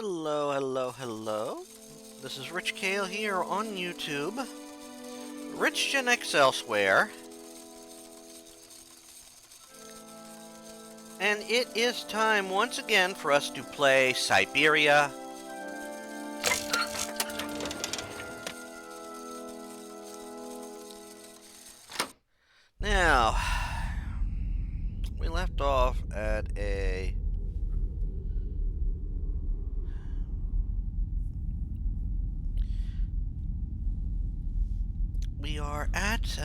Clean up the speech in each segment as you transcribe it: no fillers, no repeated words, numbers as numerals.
Hello, hello, hello. This is Rich Kale here on YouTube. Rich Gen X elsewhere. And it is time once again for us to play Syberia. Now, we left off at a... We are at,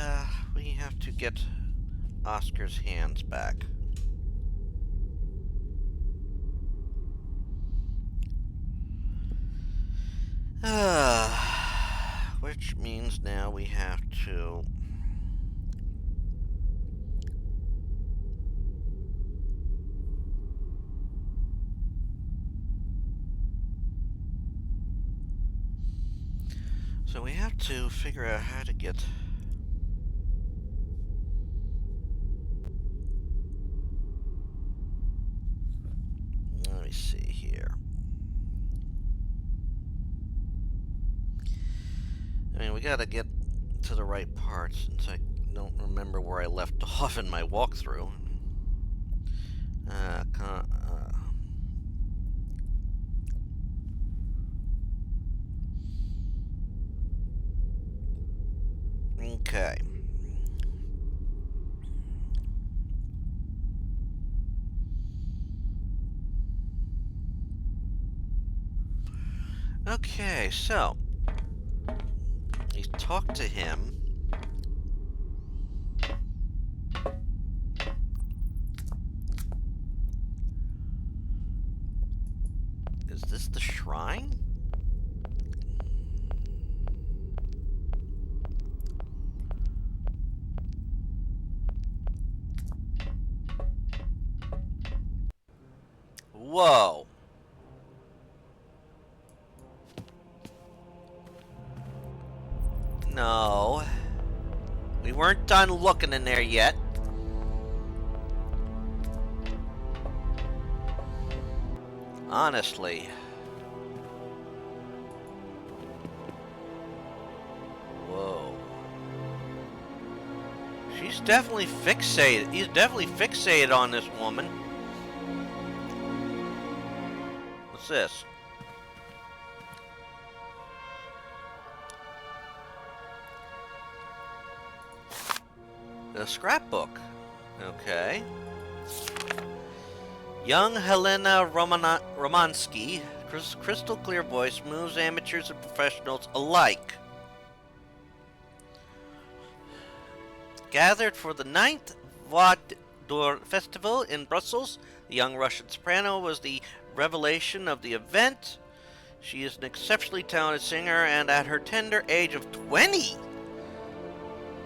we have to get Oscar's hands back. Which means now we have to... So we have to figure out how to get... Let me see here. I mean, we gotta get to the right part since I don't remember where I left off in my walkthrough. Okay. Okay, so he talked to him. Is this the shrine? Whoa. No. We weren't done looking in there yet. Honestly. Whoa. She's definitely fixated. He's definitely fixated on this woman. What's this? The scrapbook. Okay. Young Helena Romansky, crystal clear voice, moves amateurs and professionals alike. Gathered for the 9th Vaud d'Or Festival in Brussels, the young Russian soprano was the revelation of the event. She is an exceptionally talented singer, and at her tender age of 20,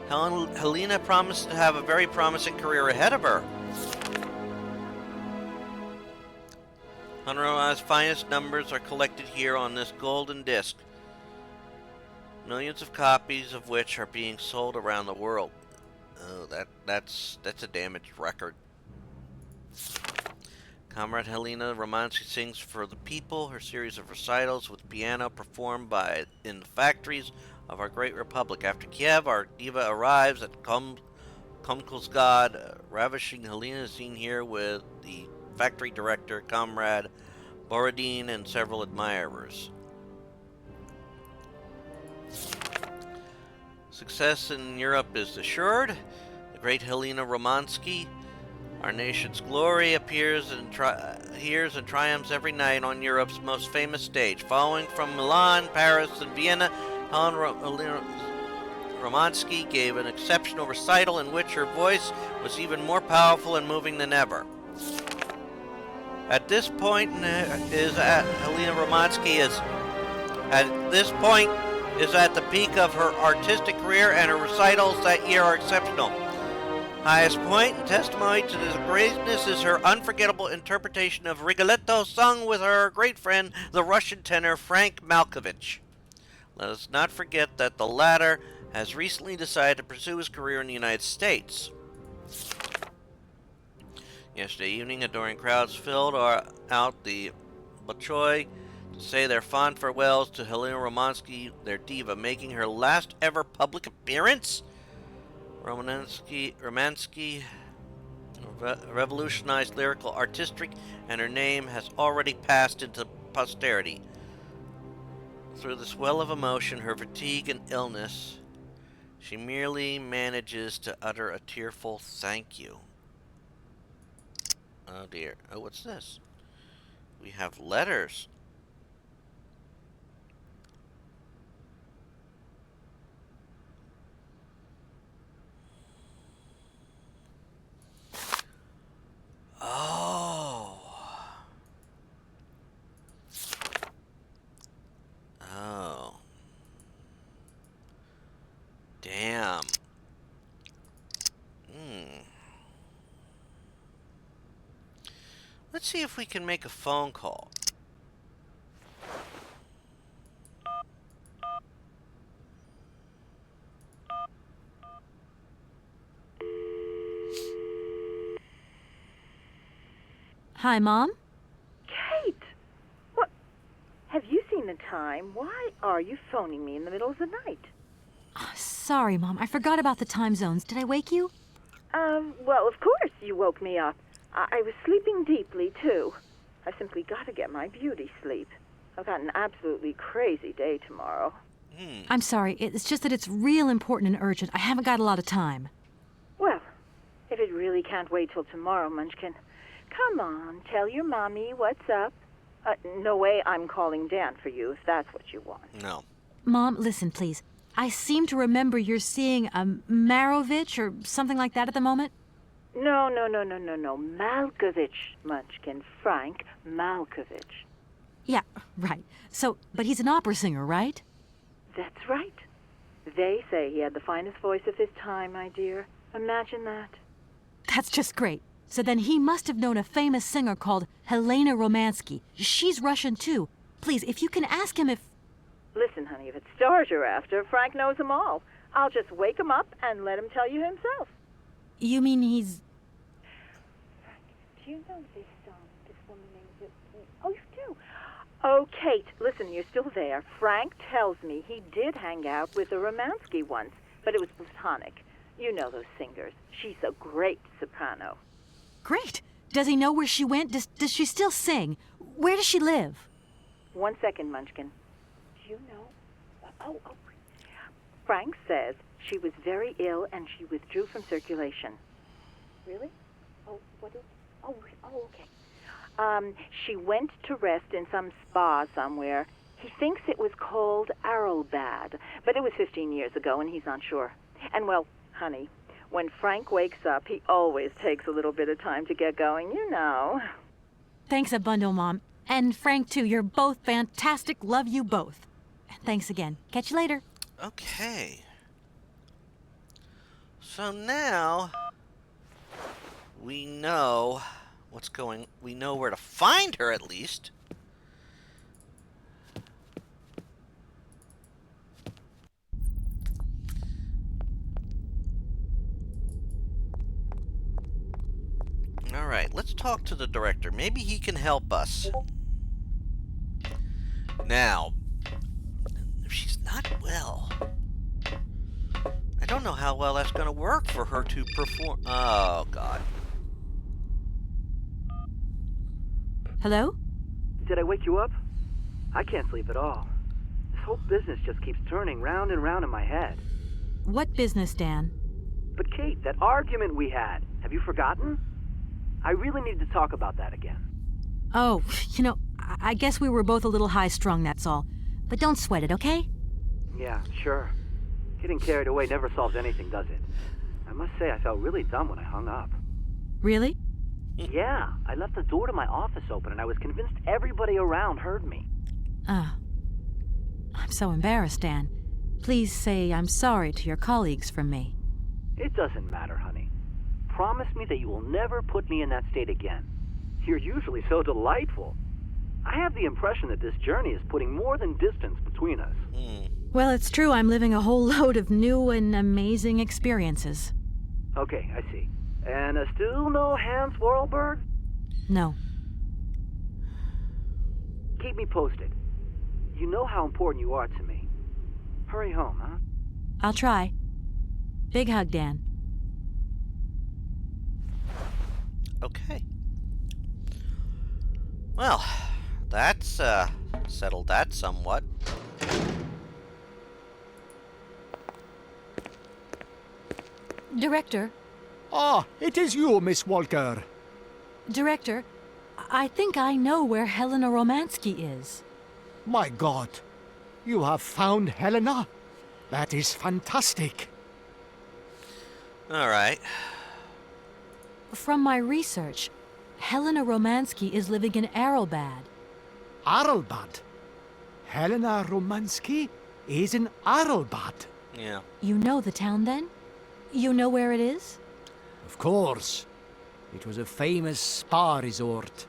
Helena promised to have a very promising career ahead of her. Honorari's finest numbers are collected here on this golden disc, millions of copies of which are being sold around the world. Oh, that's a damaged record. Comrade Helena Romansky sings for the people. Her series of recitals with piano performed in the factories of our great republic. After Kiev, our diva arrives at Komkolzgad. Ravishing Helena is seen here with the factory director, Comrade Borodin, and several admirers. Success in Europe is assured. The great Helena Romansky, our nation's glory, appears and triumphs every night on Europe's most famous stage. Following from Milan, Paris, and Vienna, Helena Romansky gave an exceptional recital in which her voice was even more powerful and moving than ever. At this point, Helena Romansky is at the peak of her artistic career, and her recitals that year are exceptional. Highest point in testimony to this greatness is her unforgettable interpretation of Rigoletto, sung with her great friend, the Russian tenor Frank Malkovich. Let us not forget that the latter has recently decided to pursue his career in the United States. Yesterday evening, adoring crowds filled out the Bolshoi say their fond farewells to Helena Romansky, their diva, making her last ever public appearance. Romansky revolutionized lyrical artistry, and her name has already passed into posterity. Through the swell of emotion, her fatigue and illness, she merely manages to utter a tearful thank you. Oh dear. Oh, what's this? We have letters. Oh. Oh. Damn. Let's see if we can make a phone call. Hi, Mom? Kate! What? Have you seen the time? Why are you phoning me in the middle of the night? Sorry, Mom. I forgot about the time zones. Did I wake you? Well, of course you woke me up. I was sleeping deeply, too. I simply got to get my beauty sleep. I've got an absolutely crazy day tomorrow. I'm sorry. It's just that it's real important and urgent. I haven't got a lot of time. Well, if it really can't wait till tomorrow, Munchkin, come on, tell your mommy what's up. No way I'm calling Dan for you, if that's what you want. No. Mom, listen, please. I seem to remember you're seeing a Marovich or something like that at the moment. No. Malkovich, Munchkin. Frank Malkovich. Yeah, right. So, but he's an opera singer, right? That's right. They say he had the finest voice of his time, my dear. Imagine that. That's just great. So then he must have known a famous singer called Helena Romansky. She's Russian, too. Please, if you can ask him if... Listen, honey, if it's stars you're after, Frank knows them all. I'll just wake him up and let him tell you himself. You mean he's... Frank, do you know this woman named... Oh, you do? Oh, Kate, listen, you're still there. Frank tells me he did hang out with a Romansky once, but it was platonic. You know those singers. She's a great soprano. Great. Does he know where she went? Does she still sing? Where does she live? 1 second, Munchkin. Do you know? Oh. Frank says she was very ill and she withdrew from circulation. Really? Oh, what is... Oh, okay. She went to rest in some spa somewhere. He thinks it was called Arrowbad, but it was 15 years ago and he's not sure. And, well, honey, when Frank wakes up, he always takes a little bit of time to get going, you know. Thanks a bundle, Mom. And Frank, too. You're both fantastic. Love you both. Thanks again. Catch you later. Okay. So now we know we know where to find her at least. All right, let's talk to the director. Maybe he can help us. Now, if she's not well, I don't know how well that's going to work for her to perform. Oh, God. Hello? Did I wake you up? I can't sleep at all. This whole business just keeps turning round and round in my head. What business, Dan? But Kate, that argument we had, have you forgotten? I really need to talk about that again. Oh, I guess we were both a little high-strung, that's all. But don't sweat it, okay? Yeah, sure. Getting carried away never solves anything, does it? I must say I felt really dumb when I hung up. Really? Yeah, I left the door to my office open and I was convinced everybody around heard me. Oh. I'm so embarrassed, Dan. Please say I'm sorry to your colleagues from me. It doesn't matter, honey. Promise me that you will never put me in that state again. You're usually so delightful. I have the impression that this journey is putting more than distance between us. Well, it's true. I'm living a whole load of new and amazing experiences. Okay, I see. And still no Hans Warlberg? No. Keep me posted. You know how important you are to me. Hurry home, huh? I'll try. Big hug, Dan. Okay. Well, that's settled that somewhat. Director, Ah, it is you, Miss Walker. Director, I think I know where Helena Romansky is. My God, you have found Helena? That is fantastic. All right. From my research, Helena Romansky is living in Arelbad. Arelbad? Helena Romansky is in Arelbad. Yeah. You know the town then? You know where it is? Of course. It was a famous spa resort.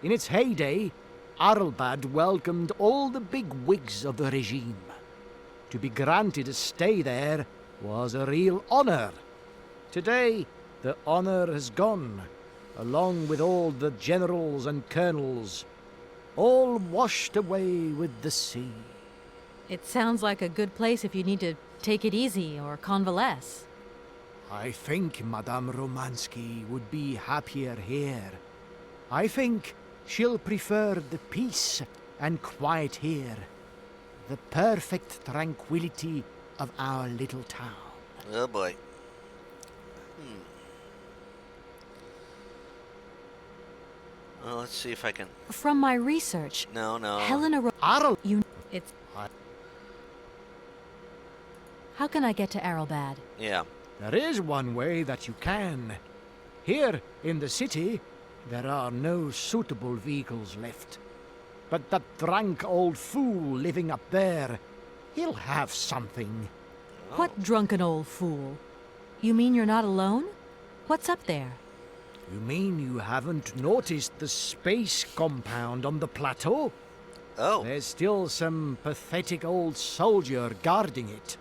In its heyday, Arelbad welcomed all the big wigs of the regime. To be granted a stay there was a real honor. Today, the honor has gone, along with all the generals and colonels, all washed away with the sea. It sounds like a good place if you need to take it easy or convalesce. I think Madame Romansky would be happier here. I think she'll prefer the peace and quiet here, the perfect tranquility of our little town. Oh boy. Well, let's see if I can. From my research, No. Helena Arel... It's... How can I get to Arelbad? Yeah. There is one way that you can. Here in the city, there are no suitable vehicles left. But that drunk old fool living up there, he'll have something. What drunken old fool? You mean you're not alone? What's up there? You mean you haven't noticed the space compound on the plateau? Oh. There's still some pathetic old soldier guarding it.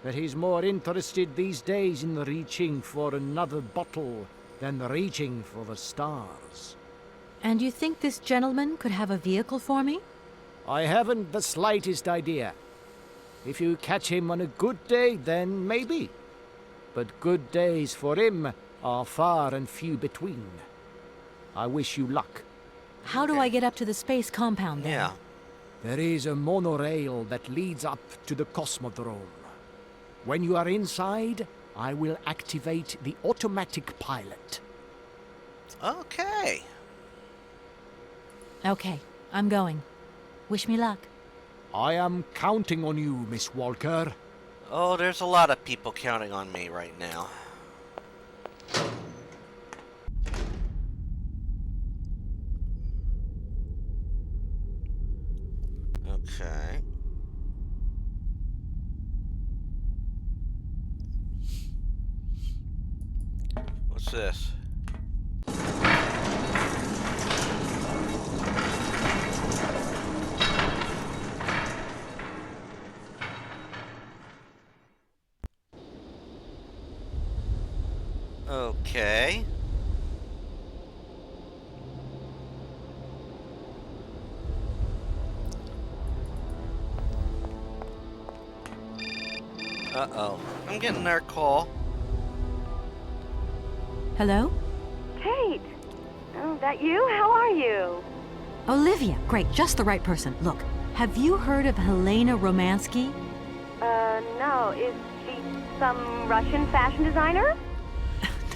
But he's more interested these days in reaching for another bottle than reaching for the stars. And you think this gentleman could have a vehicle for me? I haven't the slightest idea. If you catch him on a good day, then maybe. But good days for him are far and few between. I wish you luck. How do I get up to the space compound then? Yeah. There is a monorail that leads up to the Cosmodrome. When you are inside, I will activate the automatic pilot. Okay. Okay, I'm going. Wish me luck. I am counting on you, Miss Walker. Oh, there's a lot of people counting on me right now. Okay. What's this? Okay. Uh-oh. I'm getting their call. Hello? Kate! Oh, that you? How are you? Olivia, great, just the right person. Look, have you heard of Helena Romansky? No. Is she some Russian fashion designer?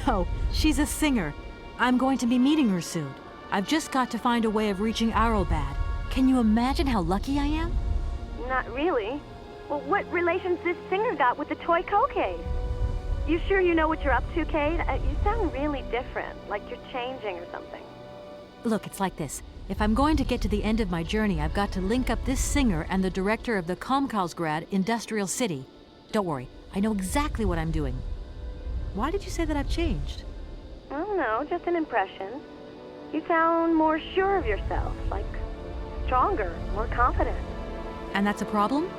No, she's a singer. I'm going to be meeting her soon. I've just got to find a way of reaching Arelbad. Can you imagine how lucky I am? Not really. Well, what relation's this singer got with the toy case? You sure you know what you're up to, Kate? You sound really different, like you're changing or something. Look, it's like this. If I'm going to get to the end of my journey, I've got to link up this singer and the director of the Komkalsgrad Industrial City. Don't worry, I know exactly what I'm doing. Why did you say that I've changed? I don't know, just an impression. You sound more sure of yourself, like stronger, more confident. And that's a problem?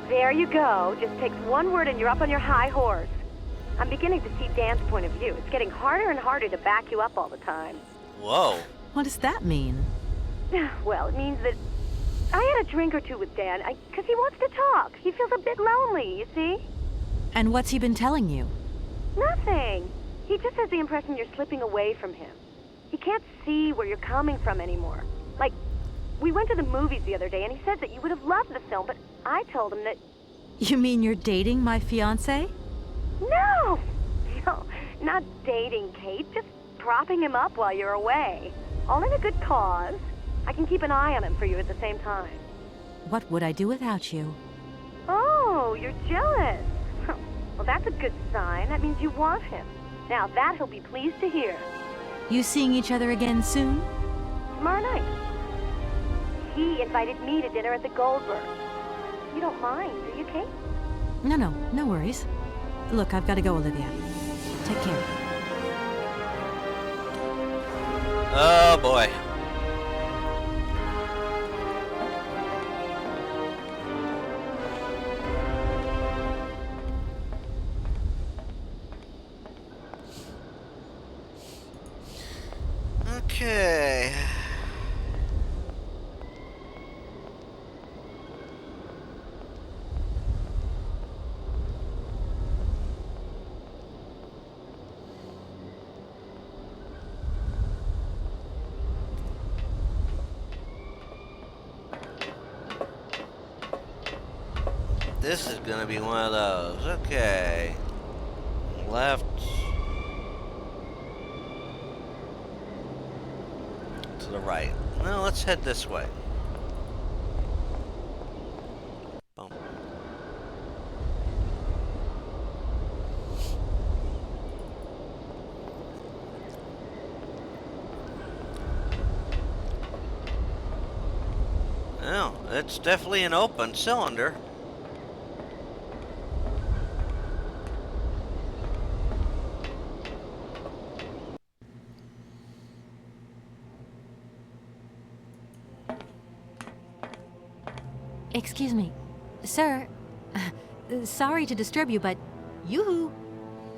There you go. Just takes one word and you're up on your high horse. I'm beginning to see Dan's point of view. It's getting harder and harder to back you up all the time. Whoa. What does that mean? Well, it means that I had a drink or two with Dan, because he wants to talk. He feels a bit lonely, you see? And what's he been telling you? Nothing. He just has the impression you're slipping away from him. He can't see where you're coming from anymore. Like, we went to the movies the other day, and he said that you would have loved the film, but I told him that... You mean you're dating my fiancé? No! No, not dating, Kate. Just propping him up while you're away. All in a good cause. I can keep an eye on him for you at the same time. What would I do without you? Oh, you're jealous. Well, that's a good sign. That means you want him. Now, that he'll be pleased to hear. You seeing each other again soon? Tomorrow night. He invited me to dinner at the Goldberg. You don't mind, do you, Kate? No worries. Look, I've got to go, Olivia. Take care. Oh, boy. Okay. This is gonna be one of those. Okay. Left. To the right. Well, let's head this way. Boom. Well, it's definitely an open cylinder. Excuse me. Sir, sorry to disturb you, but yoo-hoo.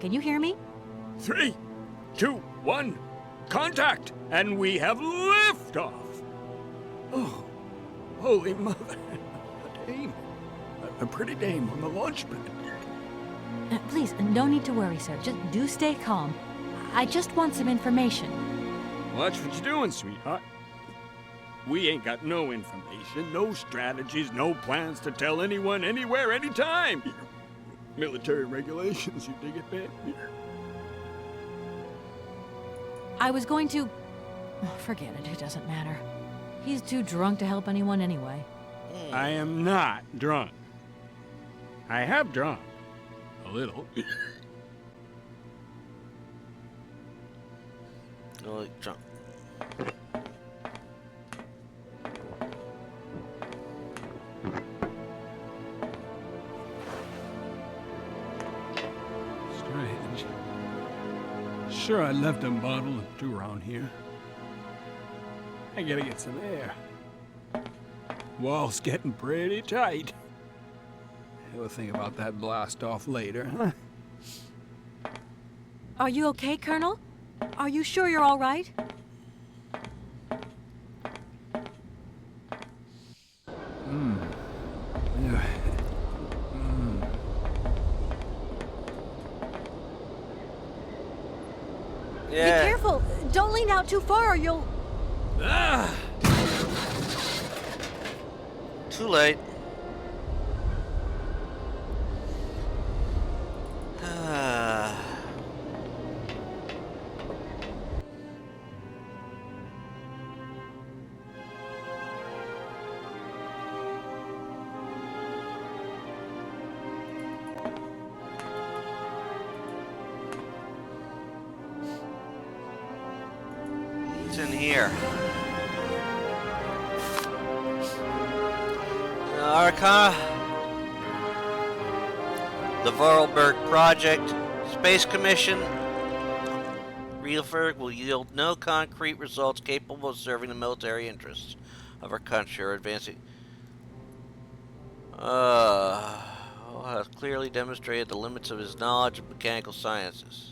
Can you hear me? 3, 2, 1, contact! And we have liftoff! Oh, holy mother. A dame. A pretty dame on the launch pad. Please, no need to worry, sir. Just do stay calm. I just want some information. Watch what you're doing, sweetheart. We ain't got no information, no strategies, no plans to tell anyone, anywhere, anytime. Military regulations, you dig it, man? I was going to... Forget it, it doesn't matter. He's too drunk to help anyone anyway. I am not drunk. I have drunk. A little. Oh, drunk. Strange. Sure, I left a bottle or two around here. I gotta get some air. Wall's getting pretty tight. We'll think about that blast off later, huh? Are you okay, Colonel? Are you sure you're all right? Yeah. Yeah. Be careful! Don't lean out too far or you'll... Ah! Too late. It's in here. Arca. The Vorarlberg Project. Space Commission. Rielberg will yield no concrete results capable of serving the military interests of our country or advancing. Has clearly demonstrated the limits of his knowledge of mechanical sciences.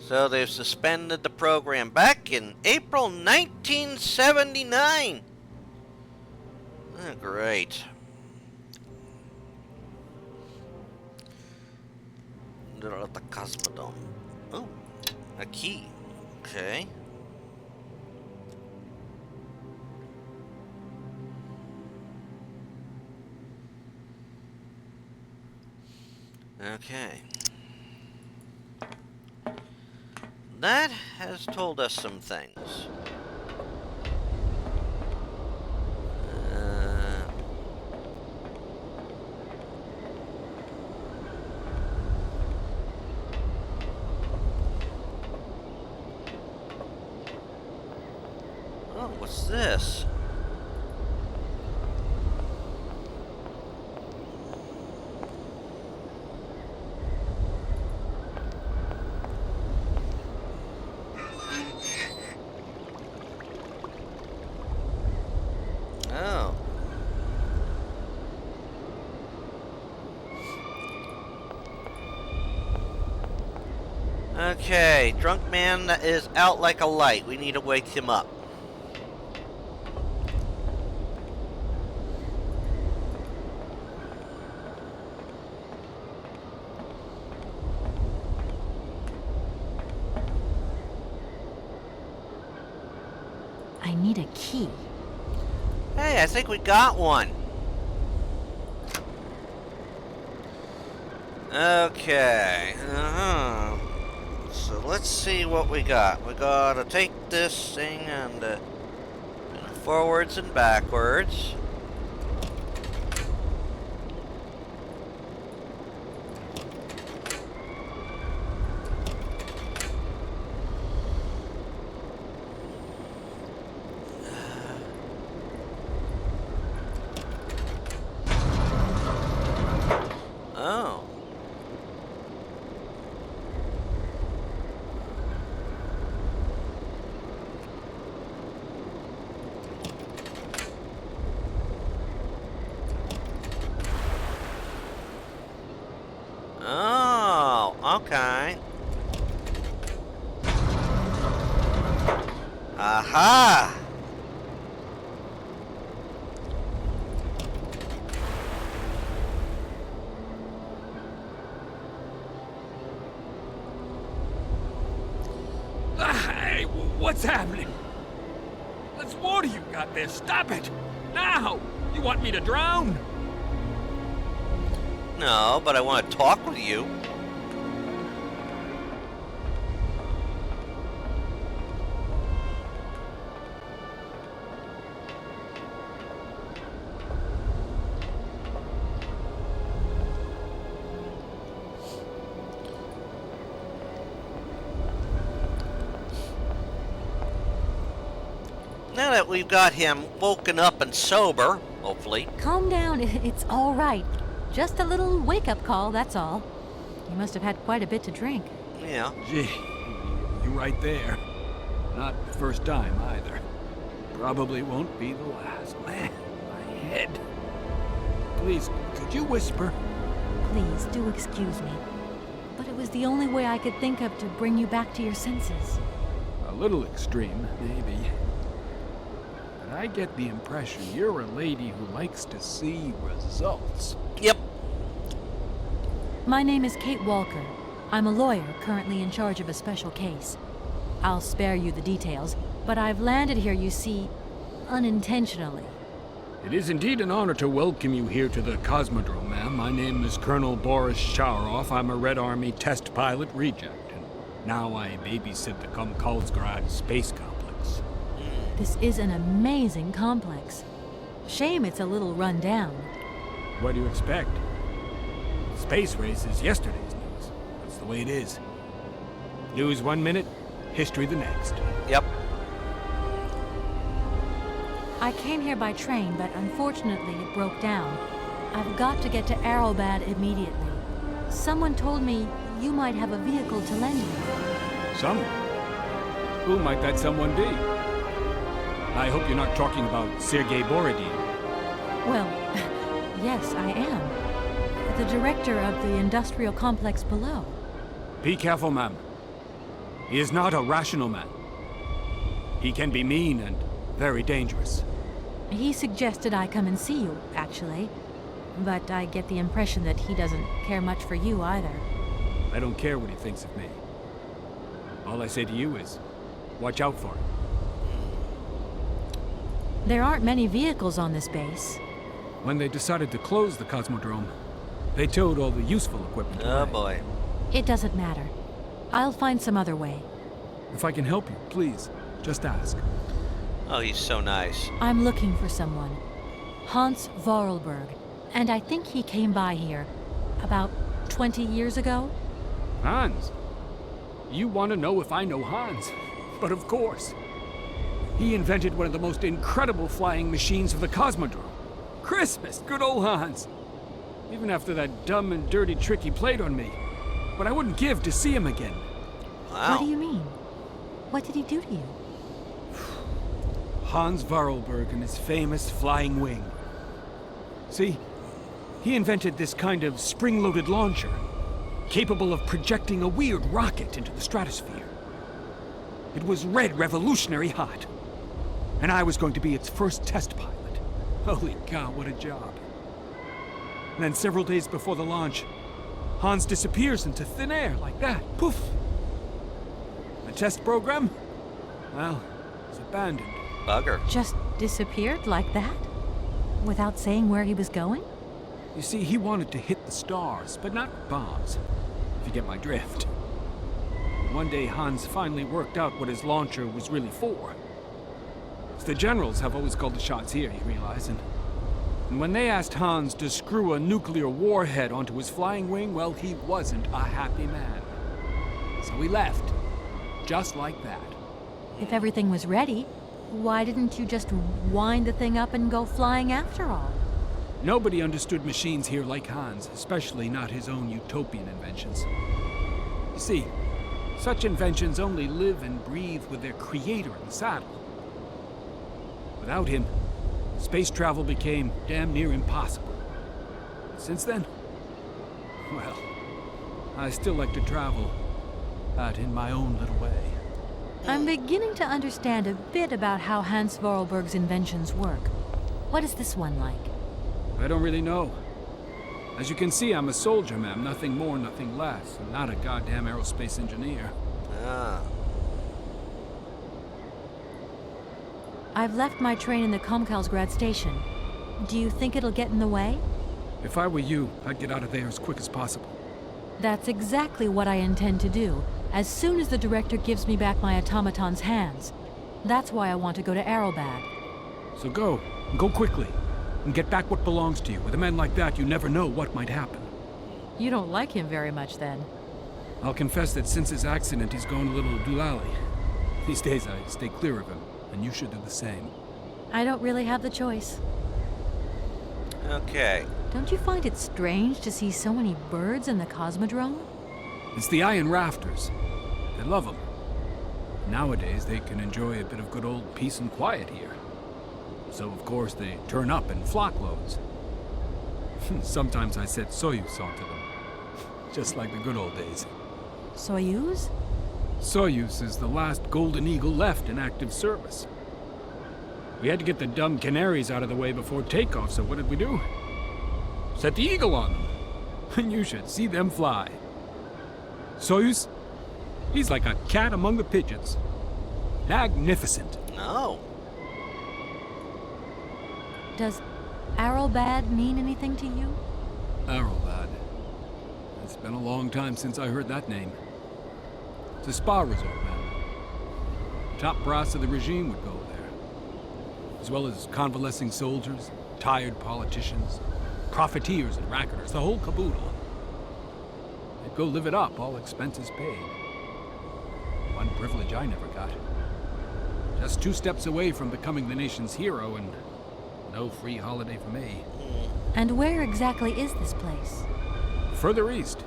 So they've suspended the program back in April 1979. Great. The Cosmodome. Oh, a key. Okay. Okay. That has told us some things. Oh, what's this? Oh. Okay, drunk man is out like a light. We need to wake him up. I need a key. Hey, I think we got one. Okay. So let's see what we got. We gotta take this thing and forwards and backwards. Oh. Oh, okay. Aha! Hey, what's happening? Let's water you got there. Stop it! Now! You want me to drown? No, but I want to talk with you. Now that we've got him woken up and sober, hopefully. Calm down, it's all right. Just a little wake-up call, that's all. You must have had quite a bit to drink. Yeah. Gee, you're right there. Not the first time either. Probably won't be the last. Man, my head. Please, could you whisper? Please, do excuse me. But it was the only way I could think of to bring you back to your senses. A little extreme, maybe. But I get the impression you're a lady who likes to see results. Yep. My name is Kate Walker. I'm a lawyer currently in charge of a special case. I'll spare you the details, but I've landed here, you see, unintentionally. It is indeed an honor to welcome you here to the Cosmodrome, ma'am. My name is Colonel Boris Sharoff. I'm a Red Army test pilot reject, and now I babysit the Komkalsgrad space complex. This is an amazing complex. Shame it's a little run down. What do you expect? Space race is yesterday's news. That's the way it is. News 1 minute, history the next. Yep. I came here by train, but unfortunately it broke down. I've got to get to Arrowbad immediately. Someone told me you might have a vehicle to lend me. Someone? Who might that someone be? I hope you're not talking about Sergei Borodin. Well, yes, I am. The director of the industrial complex below. Be careful, ma'am. He is not a rational man. He can be mean and very dangerous. He suggested I come and see you, actually. But I get the impression that he doesn't care much for you either. I don't care what he thinks of me. All I say to you is, watch out for him. There aren't many vehicles on this base. When they decided to close the Cosmodrome, they towed all the useful equipment Oh away. boy. It doesn't matter. I'll find some other way. If I can help you, please, just ask. Oh, he's so nice. I'm looking for someone. Hans Vorarlberg. And I think he came by here about 20 years ago. Hans? You want to know if I know Hans? But of course. He invented one of the most incredible flying machines for the Cosmodrome. Christmas, good old Hans. Even after that dumb and dirty trick he played on me. But I wouldn't give to see him again. Wow. What do you mean? What did he do to you? Hans Vorarlberg and his famous flying wing. See, he invented this kind of spring-loaded launcher, capable of projecting a weird rocket into the stratosphere. It was red revolutionary hot, and I was going to be its first test pilot. Holy cow, what a job. And then several days before the launch, Hans disappears into thin air like that. Poof! The test program? Well, it's abandoned. Bugger. Just disappeared like that? Without saying where he was going? You see, he wanted to hit the stars, but not bombs, if you get my drift. One day, Hans finally worked out what his launcher was really for. It's the generals have always called the shots here, you realize, and when they asked Hans to screw a nuclear warhead onto his flying wing, well, he wasn't a happy man. So he left, just like that. If everything was ready, why didn't you just wind the thing up and go flying after all? Nobody understood machines here like Hans, especially not his own utopian inventions. You see, such inventions only live and breathe with their creator in the saddle. Without him, space travel became damn near impossible. Since then, well, I still like to travel, but in my own little way. I'm beginning to understand a bit about how Hans Vorarlberg's inventions work. What is this one like? I don't really know. As you can see, I'm a soldier, ma'am. Nothing more, nothing less. I'm not a goddamn aerospace engineer. Ah. I've left my train in the Komkalsgrad station. Do you think it'll get in the way? If I were you, I'd get out of there as quick as possible. That's exactly what I intend to do, as soon as the director gives me back my automaton's hands. That's why I want to go to Arrowbad. So go, and go quickly, and get back what belongs to you. With a man like that, you never know what might happen. You don't like him very much, then? I'll confess that since his accident, he's gone a little doolally. These days, I stay clear of him, and you should do the same. I don't really have the choice. Okay. Don't you find it strange to see so many birds in the Cosmodrome? It's the iron rafters. They love them. Nowadays, they can enjoy a bit of good old peace and quiet here. So, of course, they turn up in flock loads. Sometimes I set Soyuz onto them. Just like the good old days. Soyuz? Soyuz is the last Golden Eagle left in active service. We had to get the dumb canaries out of the way before takeoff, so what did we do? Set the Eagle on them. And you should see them fly. Soyuz, he's like a cat among the pigeons. Magnificent. No. Does Arrowbad mean anything to you? Arrowbad. It's been a long time since I heard that name. It's a spa resort, man. Top brass of the regime would go there. As well as convalescing soldiers, tired politicians, profiteers and racketers, the whole caboodle. They'd go live it up, all expenses paid. One privilege I never got. Just 2 steps away from becoming the nation's hero, and no free holiday for me. And where exactly is this place? Further east.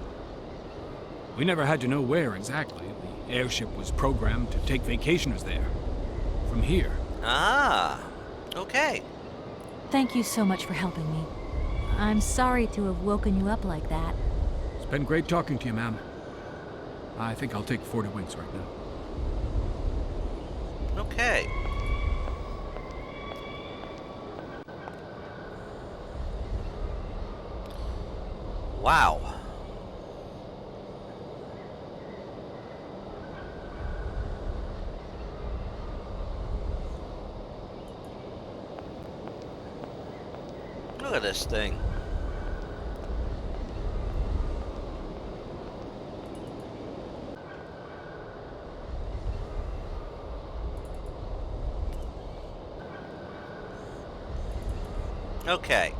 We never had to know where exactly. The airship was programmed to take vacationers there. From here. Ah. Okay. Thank you so much for helping me. I'm sorry to have woken you up like that. It's been great talking to you, ma'am. I think I'll take 40 winks right now. Okay. Wow. Look at this thing. Okay.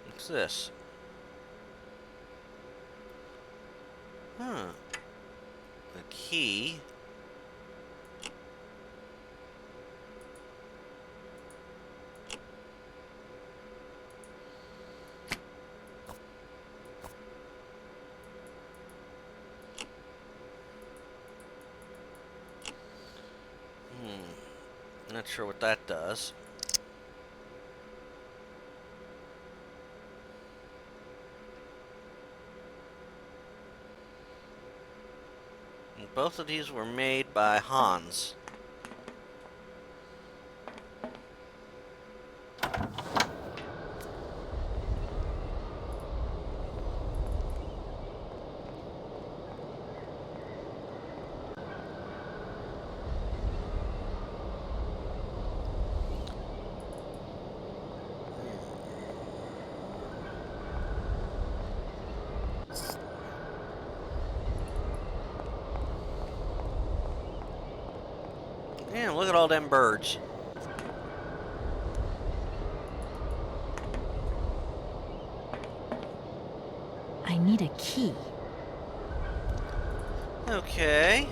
What's this? Huh. A key. Not sure what that does. And both of these were made by Hans. Damn, look at all them birds. I need a key. Okay.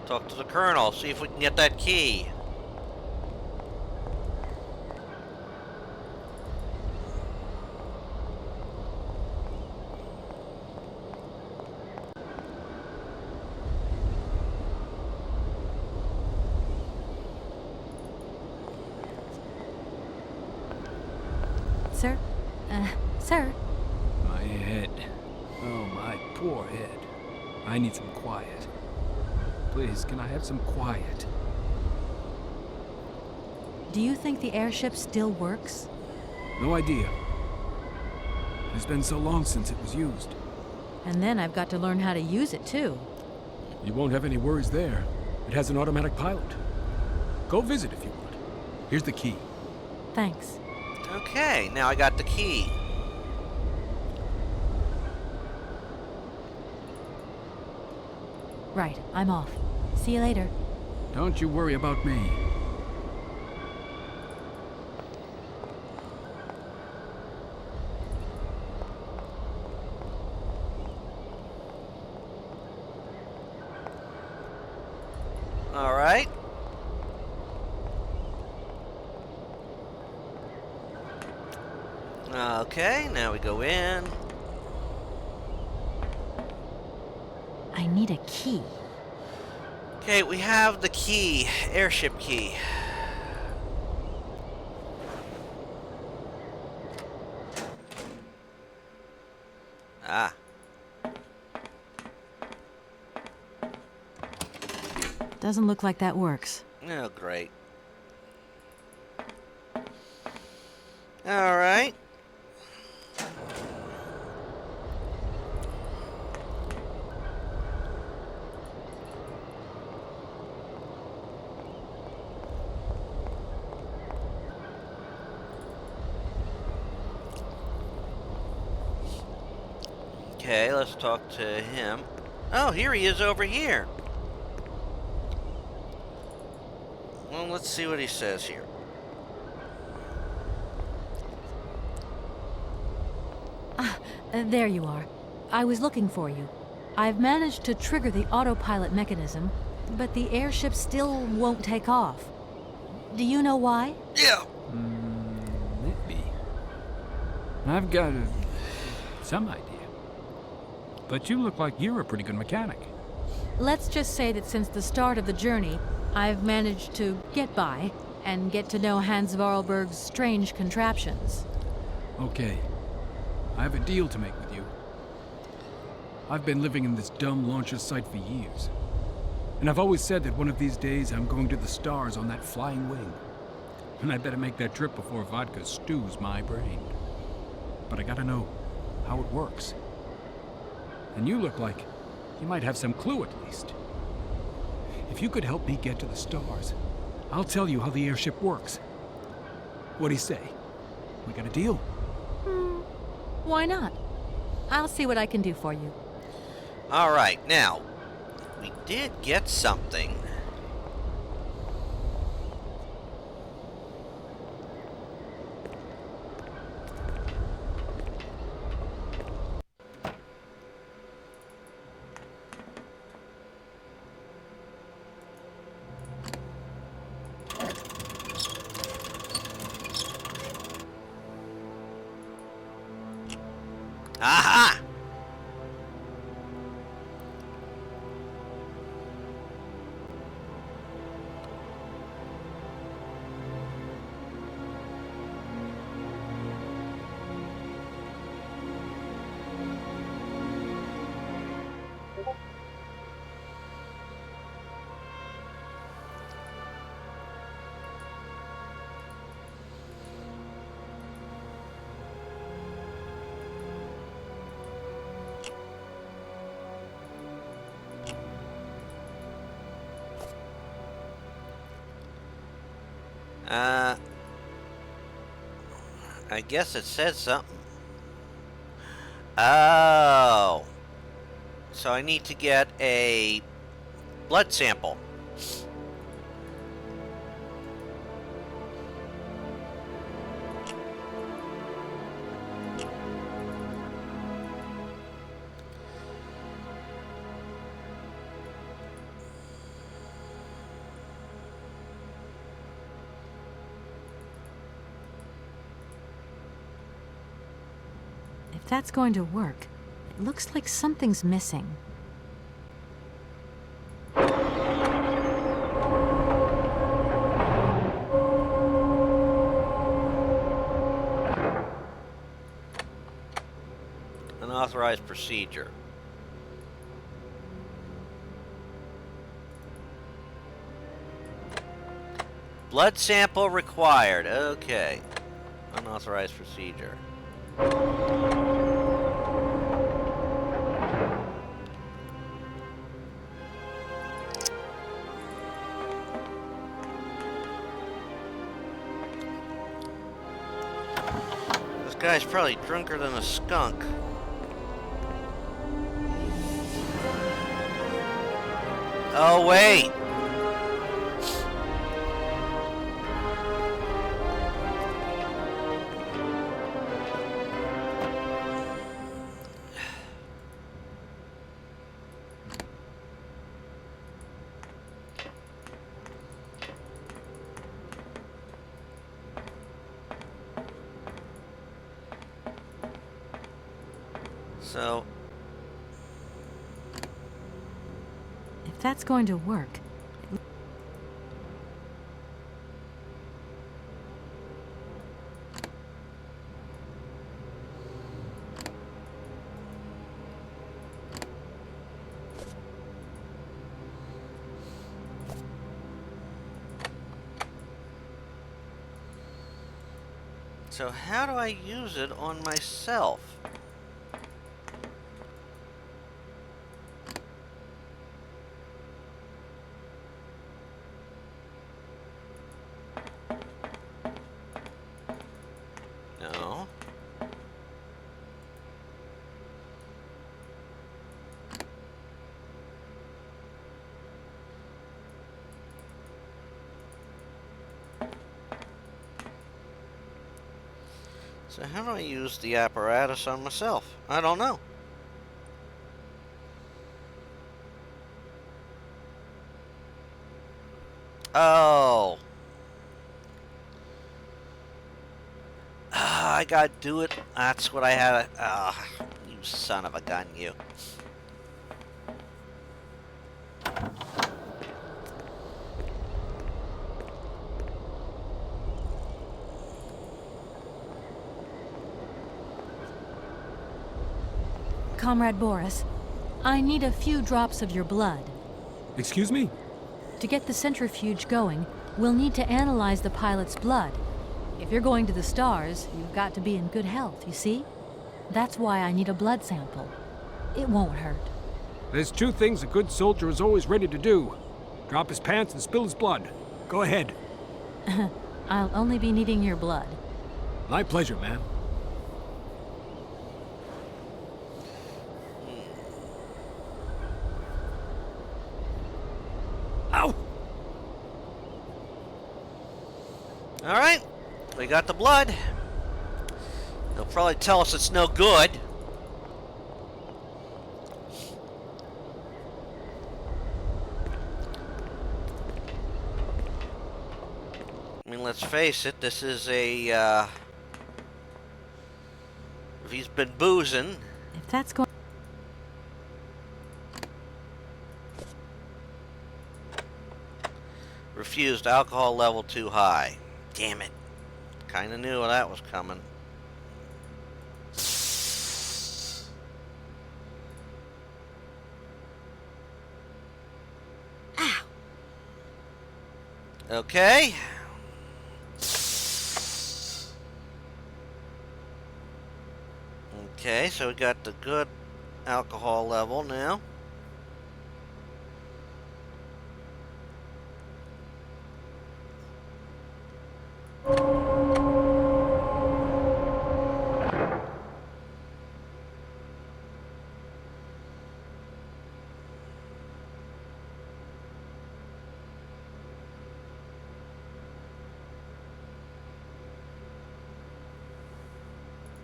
Talk to the colonel, see if we can get that key. Sir? Sir? My head. Oh, my poor head. I need some quiet. Please, can I have some quiet? Do you think the airship still works? No idea. It's been so long since it was used. And then I've got to learn how to use it, too. You won't have any worries there. It has an automatic pilot. Go visit if you want. Here's the key. Thanks. Okay, now I got the key. Right, I'm off. See you later. Don't you worry about me. All right. Okay, now we go in. I need a key. Okay, we have the key, airship key. Ah. Doesn't look like that works. Oh, great. All right. Okay, let's talk to him. Oh, here he is over here. Well, let's see what he says here. There you are. I was looking for you. I've managed to trigger the autopilot mechanism, but the airship still won't take off. Do you know why? Yeah. Maybe. I've got some idea. But you look like you're a pretty good mechanic. Let's just say that since the start of the journey, I've managed to get by and get to know Hans Vorarlberg's strange contraptions. Okay. I have a deal to make with you. I've been living in this dumb launcher site for years. And I've always said that one of these days I'm going to the stars on that flying wing. And I better make that trip before vodka stews my brain. But I gotta know how it works. And you look like you might have some clue at least. If you could help me get to the stars, I'll tell you how the airship works. What do you say? We got a deal? Why not? I'll see what I can do for you. All right, now, we did get something. Aha! I guess it says something. Oh. So I need to get a blood sample. If that's going to work, it looks like something's missing. Unauthorized procedure. Blood sample required. Okay. Unauthorized procedure. This guy's probably drunker than a skunk. Oh, wait. So, If that's going to work, so how do I use it on myself? No. So how do I use the apparatus on myself? I don't know. Oh. I gotta do it. That's what I had. You son of a gun, you. Comrade Boris, I need a few drops of your blood. Excuse me? To get the centrifuge going, we'll need to analyze the pilot's blood. If you're going to the stars, you've got to be in good health, you see? That's why I need a blood sample. It won't hurt. There's two things a good soldier is always ready to do. Drop his pants and spill his blood. Go ahead. I'll only be needing your blood. My pleasure, ma'am. Ow! All right, we got the blood. They'll probably tell us it's no good. I mean, let's face it, this is a, if he's been boozing. If that's going... Refused, alcohol level too high. Damn it. Kinda knew that was coming. Ow. Okay. Okay, so we got the good alcohol level now.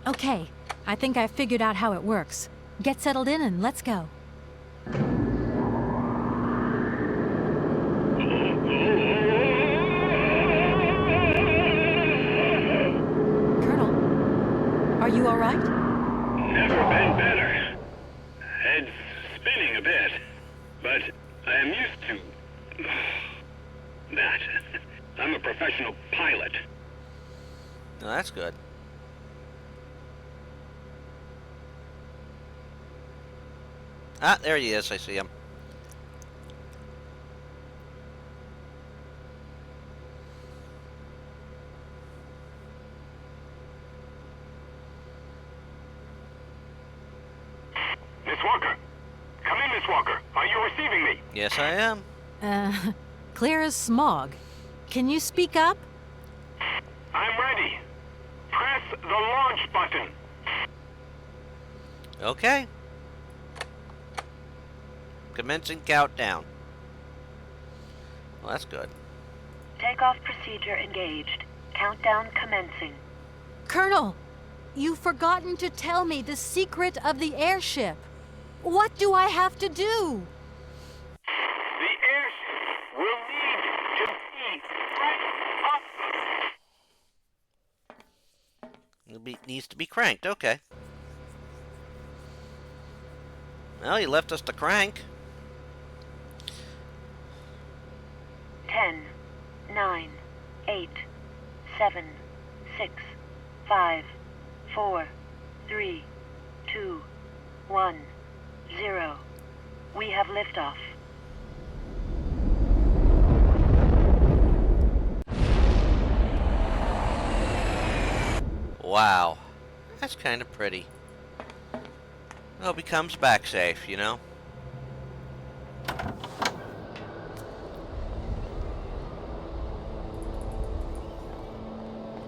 Okay, I think I've figured out how it works. Get settled in and let's go. Colonel, are you all right? Never been better. Head's spinning a bit, but I am used to that. I'm a professional pilot. Oh, that's good. Ah, there he is. I see him. Miss Walker. Come in, Miss Walker. Are you receiving me? Yes, I am. Clear as smog. Can you speak up? I'm ready. Press the launch button. Okay. Commencing countdown. Well, that's good. Takeoff procedure engaged. Countdown commencing. Colonel, you've forgotten to tell me the secret of the airship. What do I have to do? The airship will need to be cranked up. Needs to be cranked. Okay. Well, you left us to crank. 10, 9, 8, 7, 6, 5, 4, 3, 2, 1, 0. We have liftoff. Wow. That's kind of pretty. Hope he comes back safe, you know?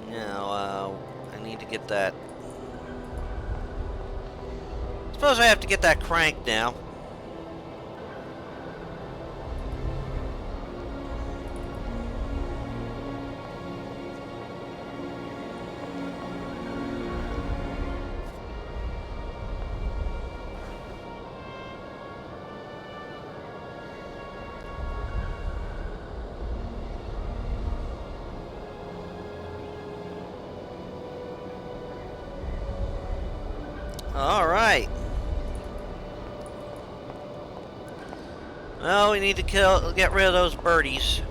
Now, I need to get that. Suppose I have to get that cranked now. All right. Well, we need to get rid of those birdies.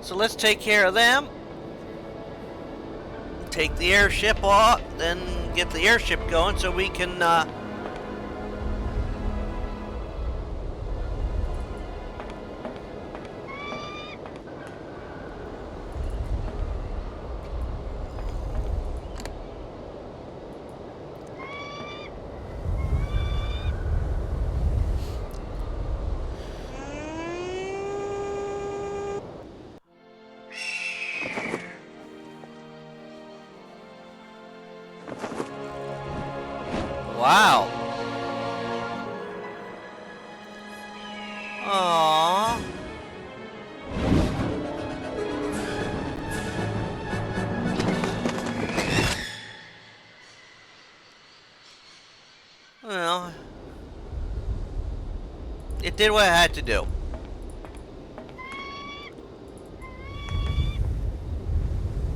So let's take care of them. Take the airship off, then get the airship going so we can, wow. Aww. Well, it did what it had to do.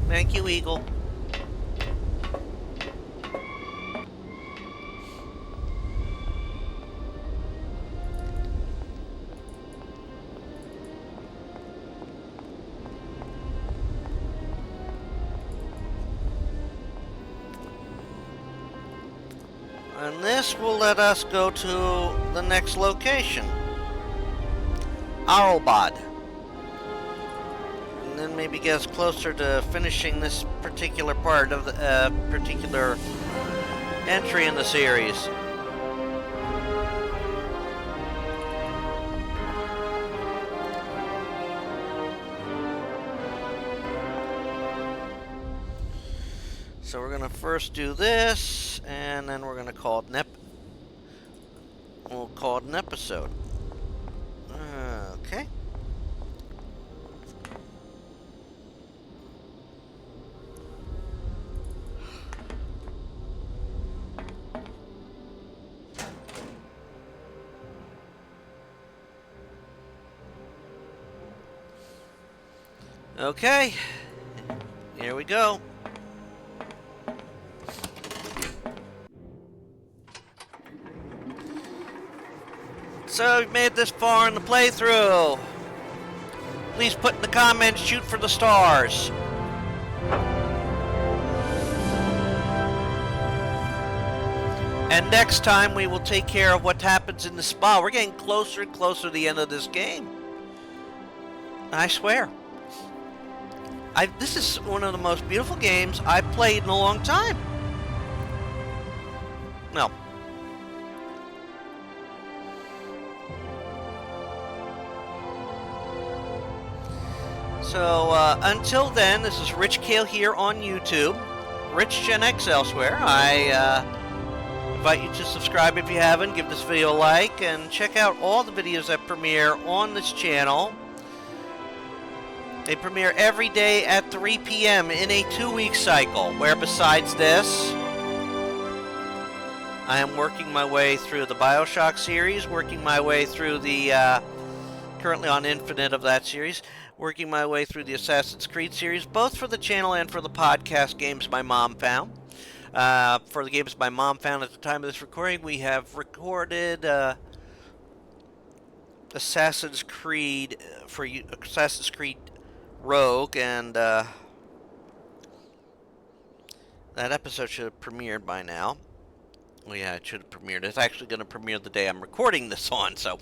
Thank you, Eagle. And this will let us go to the next location, Arlbad. And then maybe get us closer to finishing this particular part of the particular entry in the series. So we're gonna first do this, and then we're gonna call it we'll call it an episode. Okay. Okay. Here we go. So we've made this far in the playthrough. Please put in the comments, shoot for the stars. And next time we will take care of what happens in the spa. We're getting closer and closer to the end of this game. I swear. This is one of the most beautiful games I've played in a long time. No. So, until then, this is Rich Kale here on YouTube, Rich Gen X elsewhere. I invite you to subscribe if you haven't, give this video a like, and check out all the videos that premiere on this channel. They premiere every day at 3 p.m. in a 2-week cycle, where besides this, I am working my way through the BioShock series, working my way through the, currently on Infinite of that series, working my way through the Assassin's Creed series, both for the channel and for the podcast Games My Mom Found. For the Games My Mom Found at the time of this recording, we have recorded Assassin's Creed for Assassin's Creed Rogue, and that episode should have premiered by now. Well, yeah, it should have premiered. It's actually going to premiere the day I'm recording this on, so...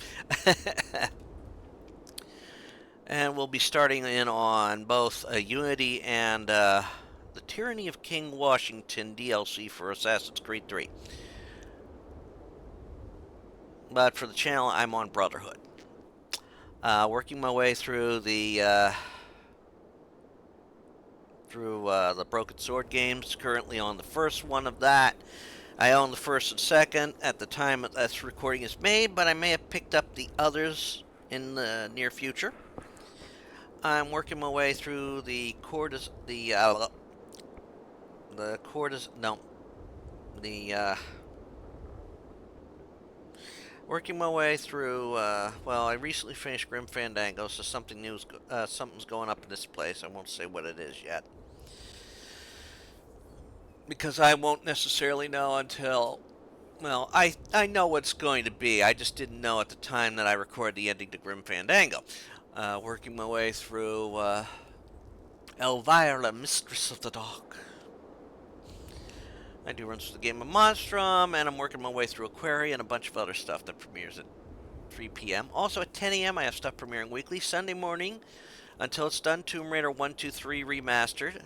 And we'll be starting in on both Unity and the Tyranny of King Washington DLC for Assassin's Creed 3. But for the channel, I'm on Brotherhood. Working my way through the Broken Sword games. Currently on the first one of that. I own the first and second at the time that this recording is made, but I may have picked up the others in the near future. I'm working my way through working my way through, well, I recently finished Grim Fandango, so something's going up in this place. I won't say what it is yet, because I won't necessarily know until, well, I know what's going to be. I just didn't know at the time that I recorded the ending to Grim Fandango. working my way through Elvira, Mistress of the Dark. I do runs through the game of Monstrum, and I'm working my way through Aquaria and a bunch of other stuff that premieres at 3 p.m. Also at 10 a.m. I have stuff premiering weekly. Sunday morning, until it's done, Tomb Raider 1, 2, 3 Remastered.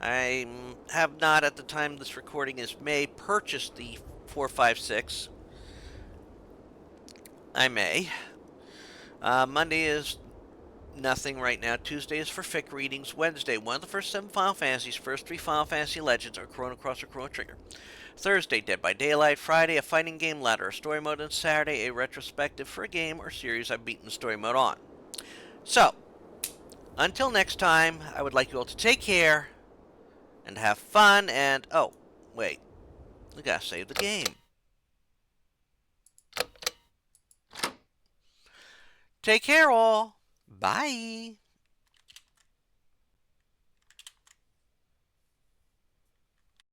I have not, at the time this recording is made, purchased the 4, 5, 6. I may. Monday is nothing right now. Tuesday is for fic readings. Wednesday, one of the first 7 Final Fantasies, first 3 Final Fantasy Legends, or Chrono Cross or Chrono Trigger. Thursday, Dead by Daylight. Friday, a fighting game ladder or story mode. And Saturday, a retrospective for a game or series I've beaten the story mode on. So, until next time, I would like you all to take care and have fun. And, oh, wait, we gotta save the game. Take care, all. Bye.